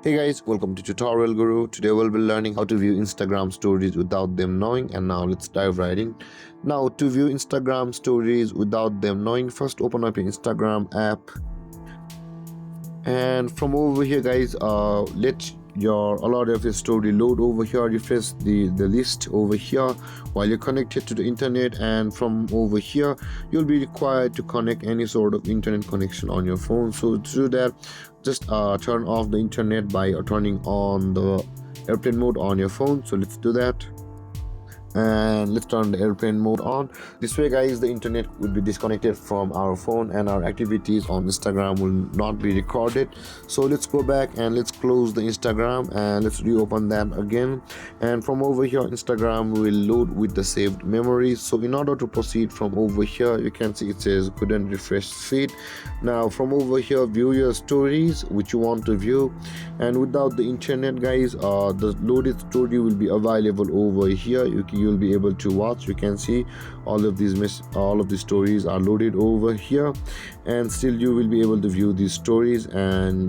Hey guys, welcome to Tutorial Guru. Today we'll be learning how to view Instagram stories without them knowing, and now let's dive right in. Now to view Instagram stories without them knowing, first open up your Instagram app, and from over here guys, let your a lot of your story load over here. Refresh the list over here while you're connected to the internet, and from over here you'll be required to connect any sort of internet connection on your phone. So to do that, just turn off the internet by turning on the airplane mode on your phone. So let's do that, and let's turn the airplane mode on. This way guys, the internet will be disconnected from our phone and our activities on Instagram will not be recorded. So let's go back and let's close the Instagram and let's reopen that again, and from over here Instagram will load with the saved memories. So in order to proceed from over here, you can see it says couldn't refresh feed. Now from over here, view your stories which you want to view, and without the internet guys, the loaded story will be available over here. You'll be able to watch. You can see all of these stories are loaded over here, and still you will be able to view these stories, and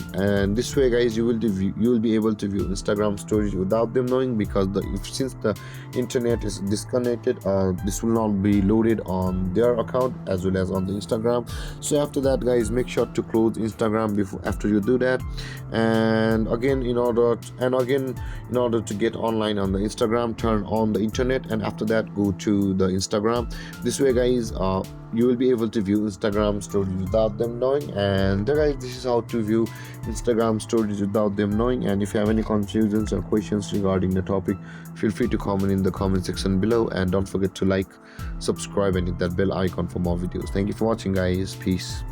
this way guys, you will be able to view Instagram stories without them knowing, because since the internet is disconnected, this will not be loaded on their account as well as on the Instagram. So after that guys, make sure to close Instagram after you do that, and again in order to get online on the Instagram, turn on the internet, and after that go to the Instagram. This way guys, you will be able to view Instagram stories without them knowing. And guys, this is how to view Instagram stories without them knowing. And if you have any confusions or questions regarding the topic, feel free to comment in the comment section below, and don't forget to like, subscribe, and hit that bell icon for more videos. Thank you for watching guys. Peace.